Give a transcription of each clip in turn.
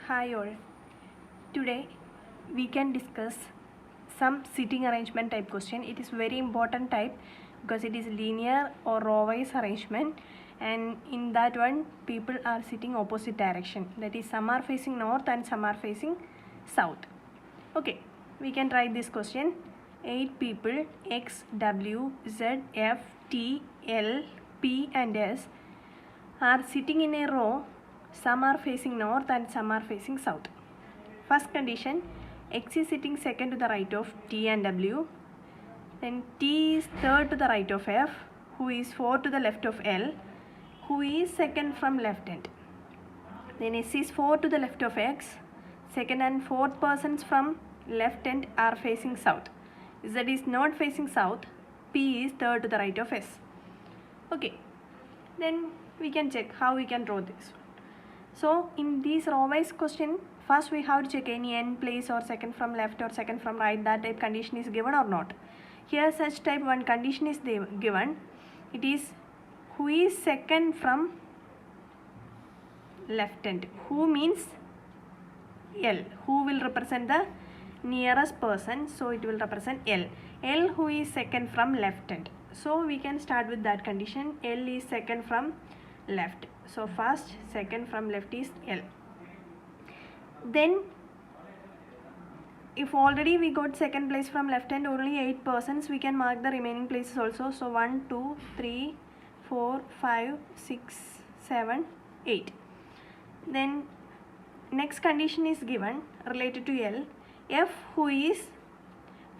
Hi all. Today we can discuss some sitting arrangement type question. It is very important type because it is linear or row wise arrangement, and in that one people are sitting opposite direction. That is, some are facing north and some are facing south. Okay, we can try this question. 8 people X, W, Z, F, T, L, P and S are sitting in a row. Some are facing north and some are facing south. First condition, X is sitting second to the right of T and W. Then T is third to the right of F, who is fourth to the left of L, who is second from left end. Then S is fourth to the left of X. Second and fourth persons from left end are facing south. Z is not facing south. P is third to the right of S. Okay, then we can check how we can draw this. So in this row wise question, first we have to check any n place or second from left or second from right, that type condition is given or not. Here such type one condition is given. It is who is second from left end. Who means L. Who will represent the nearest person, so it will represent L. L who is second from left end. So we can start with that condition. L is second from left. So first second from left is L. Then if already we got second place from left end, only 8 persons, we can mark the remaining places also. So 1, 2, 3, 4, 5, 6, 7, 8. Then next condition is given related to L. F who is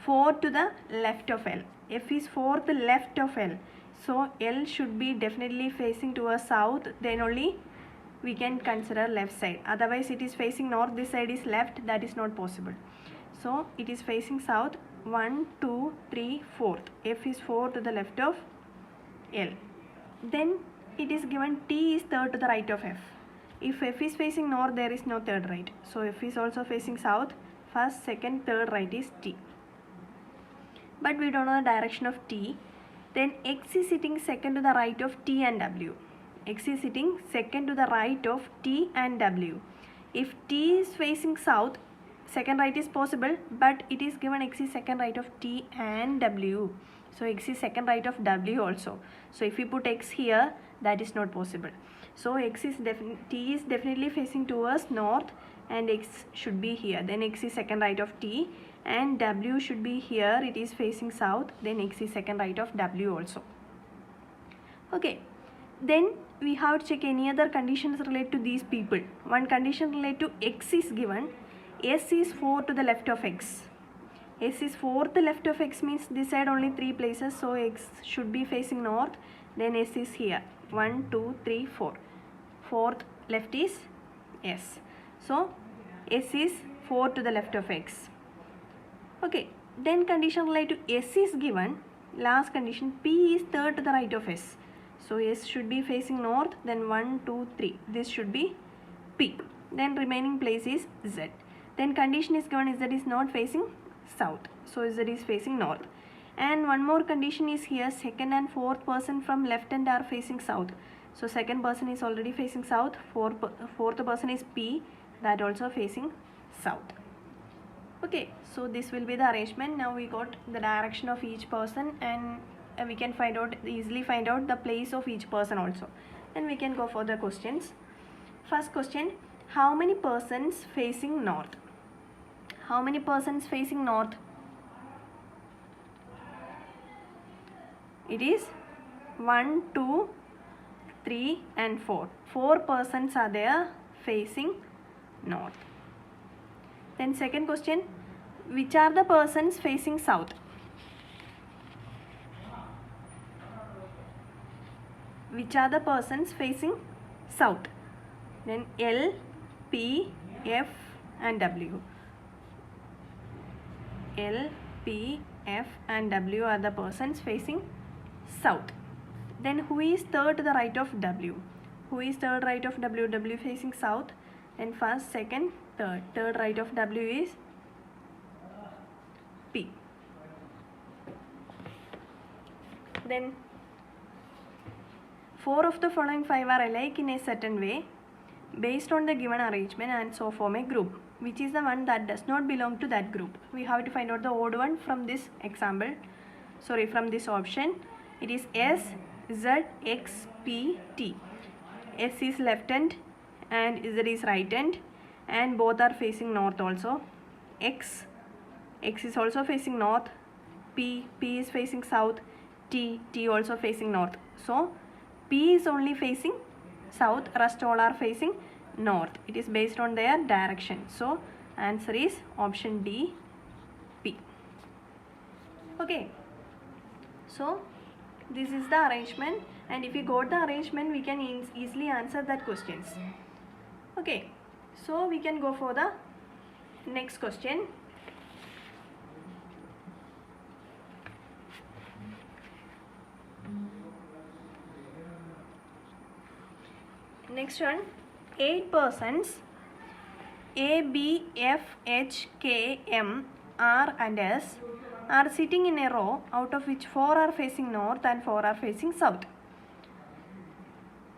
fourth to the left of L. F is fourth left of L. So L should be definitely facing towards south, then only we can consider left side. Otherwise it is facing north, this side is left, that is not possible. So it is facing south. 1, 2, 3, 4th. F is fourth to the left of L. Then it is given T is third to the right of F. If F is facing north, there is no third right. So F is also facing south. First, second, third right is T. But we don't know the direction of T. Then X is sitting second to the right of T and W. X is sitting second to the right of T and W. If T is facing south, second right is possible, but it is given X is second right of T and W. So X is second right of W also. So if we put X here, that is not possible. So T is definitely facing towards north and X should be here. Then X is second right of T and W should be here. It is facing south. Then X is second right of W also. Okay. Then we have to check any other conditions related to these people. One condition related to X is given. S is 4 to the left of X. S is 4th left of X means this side only 3 places. So X should be facing north. Then S is here. 1, 2, 3, 4. Fourth left is S. So S is 4 to the left of X. Okay. Then condition related to S is given. Last condition, P is third to the right of S. So S should be facing north. Then 1, 2, 3. This should be P. Then remaining place is Z. Then condition is given Z is not facing south. So Z is facing north. And one more condition is here, second and fourth person from left end are facing south. So second person is already facing south. Fourth person is P, that also facing south. Okay, so this will be the arrangement. Now we got the direction of each person, and we can easily find out the place of each person also. Then we can go for the questions. First question, how many persons facing north? How many persons facing north? It is 1, 2, 3 and 4. 4 persons are there facing north. Then second question, which are the persons facing south? Which are the persons facing south? Then L, P, F and W. L, P, F and W are the persons facing south. Then who is third to the right of W? Who is third right of W? W facing south. Then first, second, third. Third right of W is P. Then 4 of the following 5 are alike in a certain way. based on the given arrangement and so form a group. Which is the one that does not belong to that group? We have to find out the odd one from this example. Sorry, from this option. It is S, Z, X, P, T. S is left hand and Z is right hand, and both are facing north also. X is also facing north. P is facing south. T also facing north. So P is only facing south, rest all are facing north. It is based on their direction. So answer is option D, P. Okay. So this is the arrangement, and if we got the arrangement, we can easily answer that questions. Okay. So we can go for the next question. Next one, 8 persons A, B, F, H, K, M, R and S are sitting in a row, out of which 4 are facing north and 4 are facing south.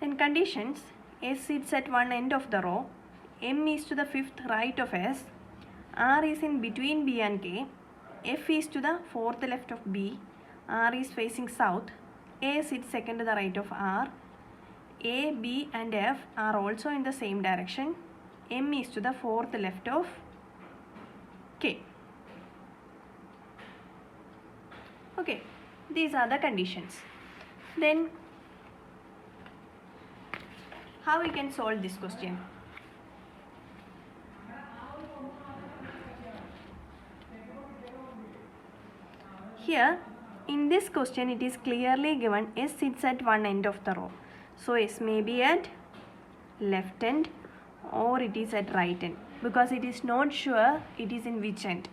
In conditions, S sits at one end of the row, M is to the fifth right of S, R is in between B and K, F is to the fourth left of B, R is facing south, A sits second to the right of R, A, B and F are also in the same direction, M is to the fourth left of K. Okay, these are the conditions. Then how we can solve this question? Here in this question it is clearly given S sits at one end of the row. So S may be at left end or it is at right end, because it is not sure it is in which end.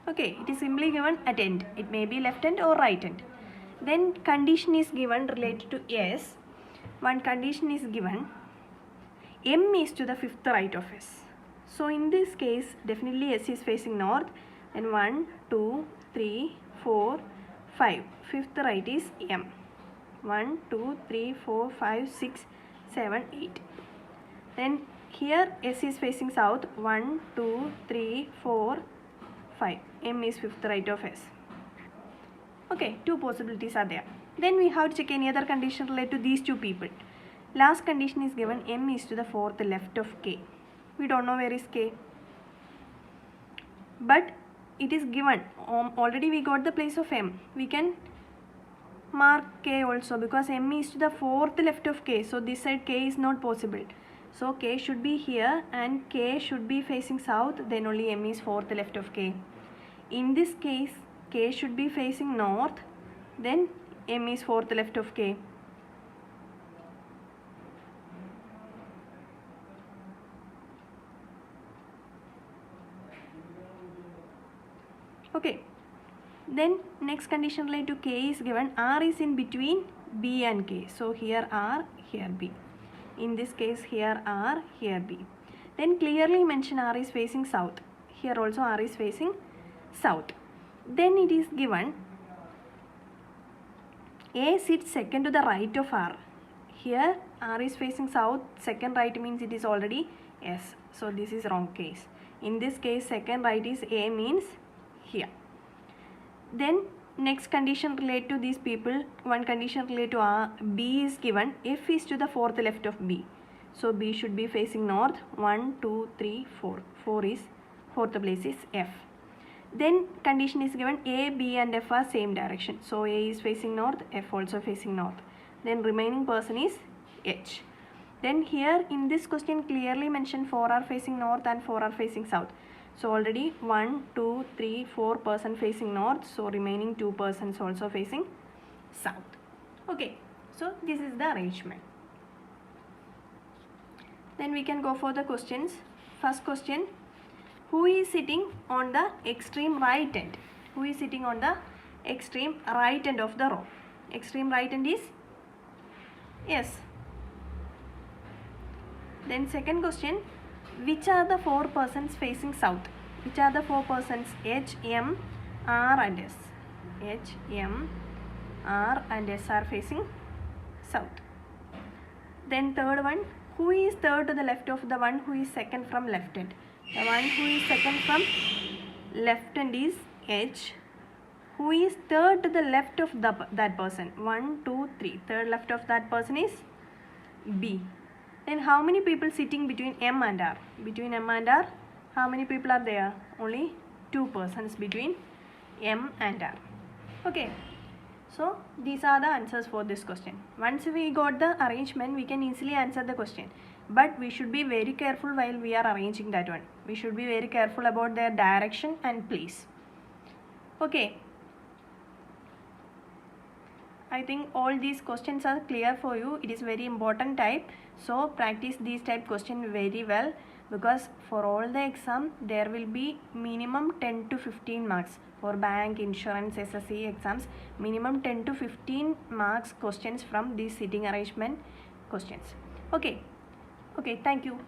Okay, it is simply given at end. It may be left end or right end. Then condition is given related to S. One condition is given, M is to the fifth right of S. So in this case definitely S is facing north, and 1, 2, 3, 4, 5. Fifth right is M. 1, 2, 3, 4, 5, 6, 7, 8. Then here S is facing south. 1, 2, 3, 4, 5. M is fifth right of S. Okay, two possibilities are there. Then we have to check any other condition related to these two people. Last condition is given, M is to the fourth left of K. We don't know where is K, but it is given. Already we got the place of M. We can mark K also, because M is to the fourth left of K. So this side K is not possible. So K should be here and K should be facing south, then only M is fourth left of K. In this case K should be facing north, then M is fourth left of K. Okay. Then next condition related to K is given, R is in between B and K. So here R, here B. In this case here R, here B. Then clearly mention R is facing south. Here also R is facing south. Then it is given A sits second to the right of R. Here R is facing south, second right means it is already S. So this is wrong case. In this case second right is A, means here. Then next condition related to these people, one condition related to R, B is given, F is to the fourth left of B. So B should be facing north. 1, 2, 3, 4. Fourth place is F. Then condition is given, A, B and F are same direction. So A is facing north, F also facing north. Then remaining person is H. Then here in this question clearly mentioned 4 are facing north and 4 are facing south. So already 1, 2, 3, 4 person facing north. So remaining 2 persons also facing south. Okay. So this is the arrangement. Then we can go for the questions. First question. Who is sitting on the extreme right end? Who is sitting on the extreme right end of the row? Extreme right end is yes. Then second question. Which are the 4 persons facing south? Which are the 4 persons? H, M, R and S. H, M, R and S are facing south. Then third one. who is third to the left of the one who is second from left hand? The one who is second from left hand is H. Who is third to the left of that person? 1, 2, 3. Third left of that person is B. Then how many people sitting between M and R? Between M and R, how many people are there? Only 2 persons between M and R. Okay. So these are the answers for this question. Once we got the arrangement, we can easily answer the question. But we should be very careful while we are arranging that one. We should be very careful about their direction and place. Okay. I think all these questions are clear for you. It is very important type. So practice these type question very well, because for all the exam there will be minimum 10 to 15 marks. For bank, insurance, SSC exams, minimum 10 to 15 marks questions from these sitting arrangement questions. Okay. Okay, thank you.